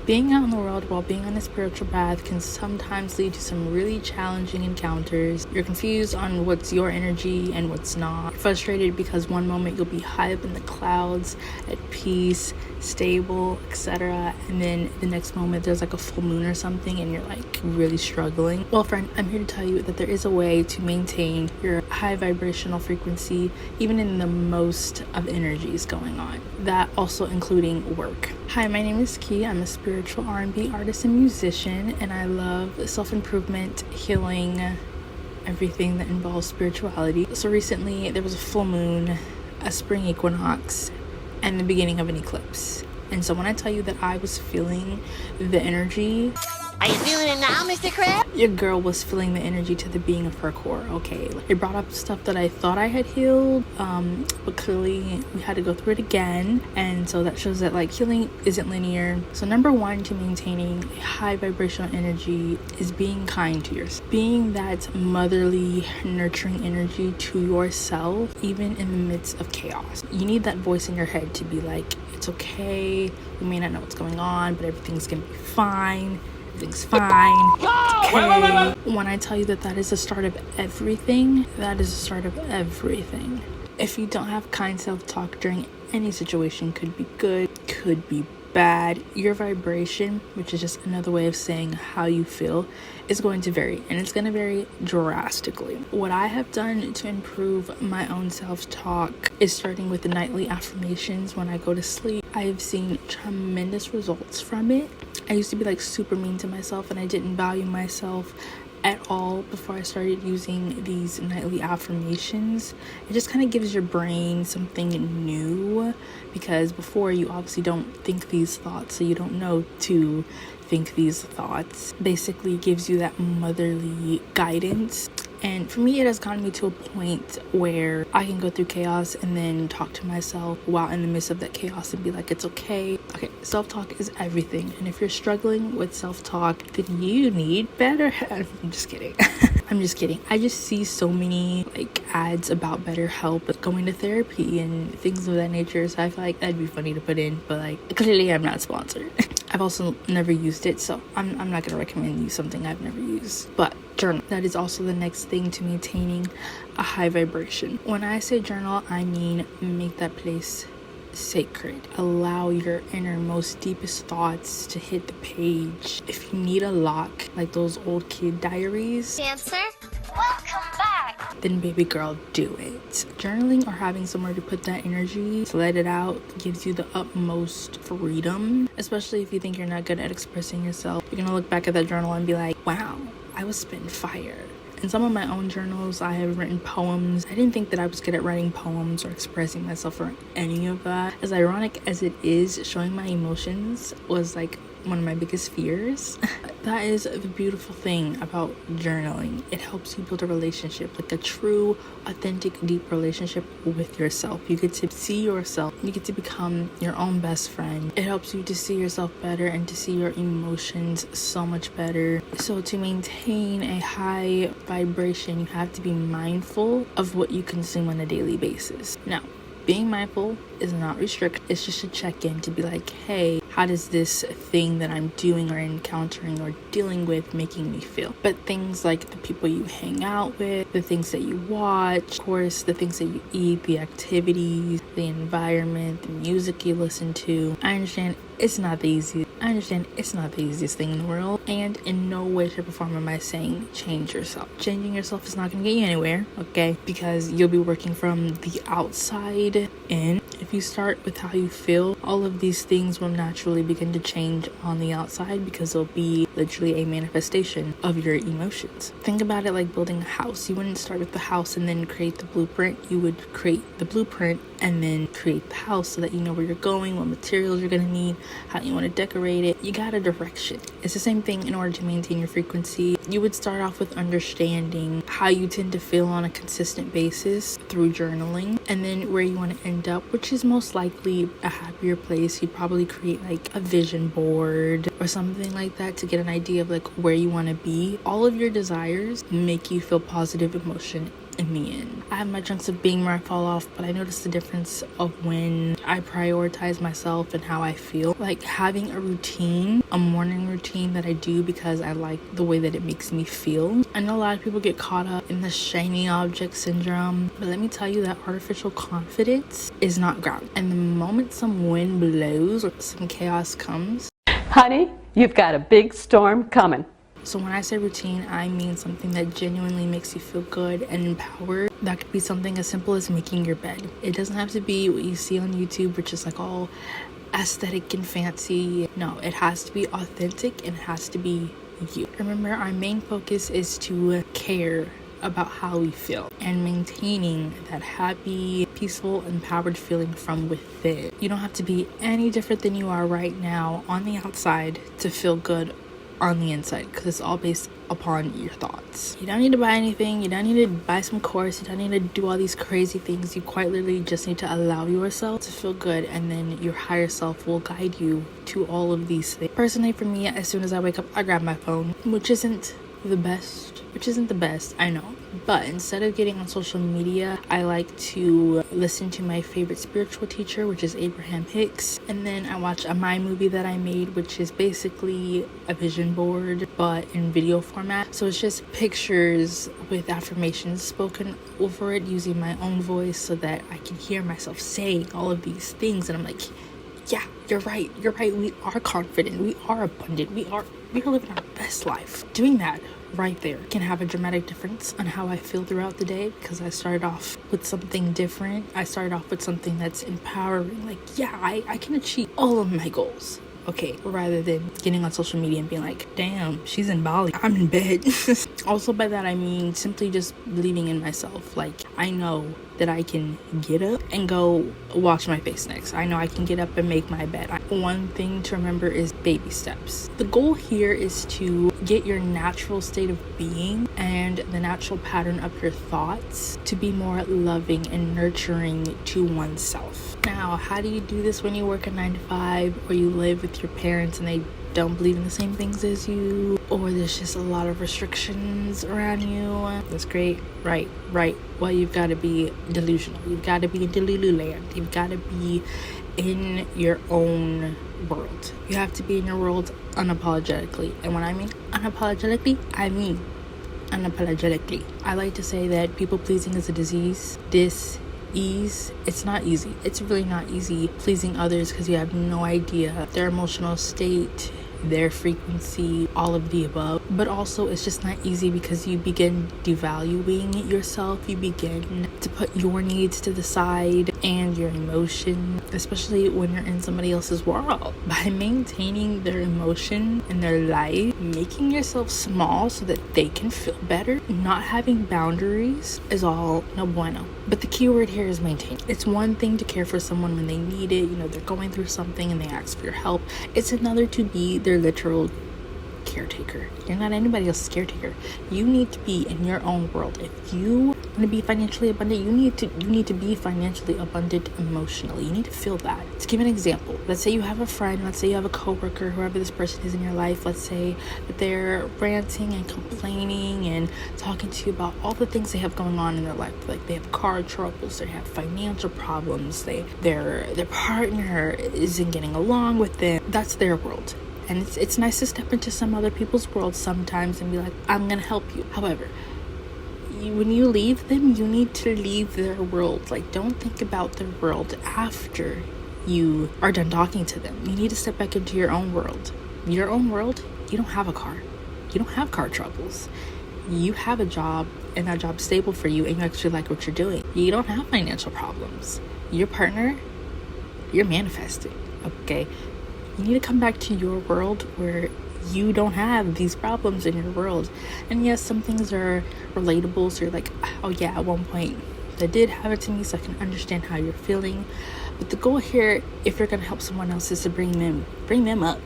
Being out in the world while being on a spiritual path can sometimes lead to some really challenging encounters. You're confused on what's your energy and what's not. You're frustrated because one moment you'll be high up in the clouds, at peace, stable, etc. And then the next moment there's like a full moon or something and you're like really struggling. Well, friend, I'm here to tell you that there is a way to maintain your high vibrational frequency even in the most of energies going on. That also including work. Hi, my name is Key. I'm a spiritual R&B artist and musician, and I love self-improvement, healing, everything that involves spirituality. So recently there was a full moon, a spring equinox, and the beginning of an eclipse. And so when I tell you that I was feeling the energy, are you feeling it now, Mr. Crab? Your girl was feeling the energy to the being of her core, okay? It brought up stuff that I thought I had healed, but clearly we had to go through it again. And so that shows that like healing isn't linear. So number one to maintaining a high vibrational energy is being kind to yourself. Being that motherly, nurturing energy to yourself, even in the midst of chaos. You need that voice in your head to be like, it's okay, we may not know what's going on, but everything's gonna be fine. Everything's fine. Okay. When I tell you that that is the start of everything, that is the start of everything. If you don't have kind self-talk during any situation, could be good, could be bad, your vibration, which is just another way of saying how you feel, is going to vary, and it's going to vary drastically. What I have done to improve my own self-talk is starting with the nightly affirmations when I go to sleep. I have seen tremendous results from it. I used to be like super mean to myself and I didn't value myself at all before I started using these nightly affirmations. It just kind of gives your brain something new, because before you obviously don't think these thoughts, so you don't know to think these thoughts. Basically gives you that motherly guidance. And for me, it has gotten me to a point where I can go through chaos and then talk to myself while in the midst of that chaos and be like, it's okay. Okay, self-talk is everything. And if you're struggling with self-talk, then you need better. I'm just kidding. I'm just kidding. I just see so many like ads about better help, going to therapy and things of that nature. So I feel like that'd be funny to put in, but like clearly I'm not sponsored. I've also never used it, so I'm not going to recommend you something I've never used. But journal. That is also the next thing to maintaining a high vibration. When I say journal, I mean make that place sacred. Allow your innermost, deepest thoughts to hit the page. If you need a lock, like those old kid diaries, Dancer, welcome back. Then baby girl, do it. Journaling or having somewhere to put that energy to let it out gives you the utmost freedom, especially if you think you're not good at expressing yourself. You're gonna look back at that journal and be like, wow, I was spitting fire. In some of my own journals, I have written poems. I didn't think that I was good at writing poems or expressing myself or any of that. As ironic as it is, showing my emotions was like one of my biggest fears. That is the beautiful thing about journaling. It helps you build a relationship, like a true, authentic, deep relationship with yourself. You get to see yourself. You get to become your own best friend. It helps you to see yourself better and to see your emotions so much better. So to maintain a high vibration, you have to be mindful of what you consume on a daily basis. Now, being mindful is not restricted. It's just a check-in to be like, hey, how does this thing that I'm doing or encountering or dealing with making me feel? But things like the people you hang out with, the things that you watch, of course, the things that you eat, the activities, the environment, the music you listen to. I understand it's not the easiest. I understand it's not the easiest thing in the world, and in no way, shape, or form am I saying change yourself. Changing yourself is not going to get you anywhere, okay? Because you'll be working from the outside in. If you start with how you feel, all of these things will naturally begin to change on the outside because they'll be literally a manifestation of your emotions. Think about it like building a house. You wouldn't start with the house and then create the blueprint. You would create the blueprint and then create the house so that you know where you're going, what materials you're going to need, how you want to decorate it. You got a direction. It's the same thing in order to maintain your frequency. You would start off with understanding how you tend to feel on a consistent basis through journaling, and then where you want to end up, which is most likely a happier place. You'd probably create like a vision board or something like that to get an idea of like where you want to be. All of your desires make you feel positive emotion in the end. I have my chunks of being where I fall off, but I notice the difference of when I prioritize myself and how I feel. Like having a routine, a morning routine that I do because I like the way that it makes me feel. I know a lot of people get caught up in the shiny object syndrome, but let me tell you that artificial confidence is not grounded. And the moment some wind blows or some chaos comes, honey, you've got a big storm coming. So when I say routine, I mean something that genuinely makes you feel good and empowered. That could be something as simple as making your bed. It doesn't have to be what you see on YouTube, which is like all aesthetic and fancy. No, it has to be authentic and it has to be you. Remember, our main focus is to care about how we feel and maintaining that happy, peaceful, empowered feeling from within. You don't have to be any different than you are right now on the outside to feel good on the inside, because it's all based upon your thoughts. You don't need to buy anything. You don't need to buy some course. You don't need to do all these crazy things. You quite literally just need to allow yourself to feel good, and then your higher self will guide you to all of these things. Personally, for me, as soon as I wake up, I grab my phone, which isn't the best, I know. But instead of getting on social media, I like to listen to my favorite spiritual teacher, which is Abraham Hicks. And then I watch a My movie that I made, which is basically a vision board, but in video format. So it's just pictures with affirmations spoken over it using my own voice so that I can hear myself saying all of these things. And I'm like, yeah, you're right. We are confident. We are abundant. We are living our best life. Doing that right there can have a dramatic difference on how I feel throughout the day, because I started off with something different. I started off with something that's empowering. Like, yeah, I can achieve all of my goals. Okay, rather than getting on social media and being like, damn, she's in Bali, I'm in bed. Also, by that I mean simply just believing in myself. Like, I know that I can get up and go wash my face next. I know I can get up and make my bed. One thing to remember is baby steps. The goal here is to get your natural state of being and the natural pattern of your thoughts to be more loving and nurturing to oneself. Now, how do you do this when you work a 9-to-5 or you live with your parents and they don't believe in the same things as you, or there's just a lot of restrictions around you? That's great, right? Well, you've got to be delusional. You've got to be in Delulu land. You've got to be in your own world. You have to be in your world unapologetically. And when I mean unapologetically, I mean unapologetically. I like to say that people pleasing is a disease. It's not easy. It's really not easy pleasing others, because you have no idea their emotional state, their frequency, all of the above. But also, it's just not easy because you begin devaluing yourself. You begin to put your needs to the side and your emotion, especially when you're in somebody else's world. By maintaining their emotion in their life, making yourself small so that they can feel better, not having boundaries is all no bueno. But the key word here is maintain. It's one thing to care for someone when they need it, they're going through something and they ask for your help. It's another to be their literal caretaker. You're not anybody else's caretaker. You need to be in your own world. If you want to be financially abundant, you need to be financially abundant emotionally. You need to feel that. To give an example, let's say you have a friend, let's say you have a coworker, whoever this person is in your life. Let's say that they're ranting and complaining and talking to you about all the things they have going on in their life. Like they have car troubles, they have financial problems, their partner isn't getting along with them. That's their world. And it's nice to step into some other people's world sometimes and be like, I'm gonna help you. However, when you leave them, you need to leave their world. Like, don't think about their world after you are done talking to them. You need to step back into your own world. Your own world, you don't have a car. You don't have car troubles. You have a job, and that job's stable for you, and you actually like what you're doing. You don't have financial problems. Your partner, you're manifesting, okay? You need to come back to your world where you don't have these problems in your world. And yes, some things are relatable, so you're like, oh yeah, at one point that did happen to me, so I can understand how you're feeling. But the goal here, if you're gonna help someone else, is to bring them up.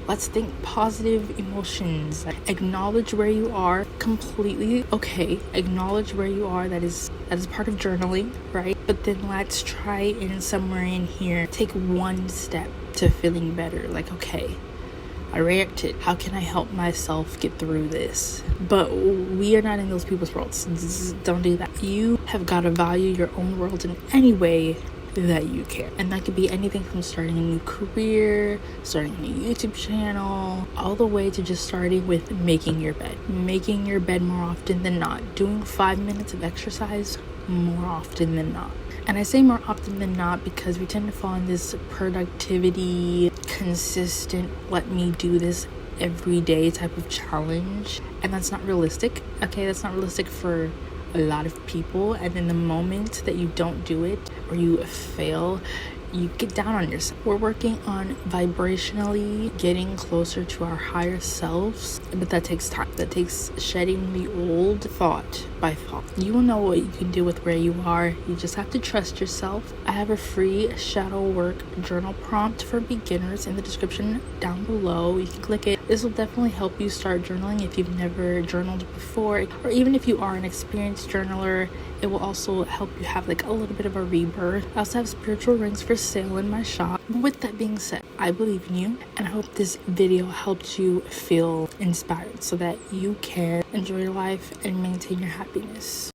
Let's think positive emotions. Acknowledge where you are completely. Okay, acknowledge where you are. That is part of journaling, right? But then let's try and somewhere in here take one step to feeling better. Like, okay, I reacted. How can I help myself get through this? But we are not in those people's worlds. Don't do that. You have got to value your own world in any way that you can, and that could be anything from starting a new career, starting a new YouTube channel, all the way to just starting with making your bed more often than not, doing 5 minutes of exercise more often than not. And I say more often than not because we tend to fall in this productivity, consistent, let me do this every day type of challenge, and that's not realistic. Okay, that's not realistic for a lot of people. And in the moment that you don't do it or you fail, you get down on yourself. We're working on vibrationally getting closer to our higher selves, but that takes time. That takes shedding the old thought by thought. You will know what you can do with where you are. You just have to trust yourself. I have a free shadow work journal prompt for beginners in the description down below. You can click it. This will definitely help you start journaling if you've never journaled before, or even if you are an experienced journaler. It will also help you have like a little bit of a rebirth. I also have spiritual rings for sale in my shop. With that being said, I believe in you, and I hope this video helped you feel inspired so that you can enjoy your life and maintain your happiness.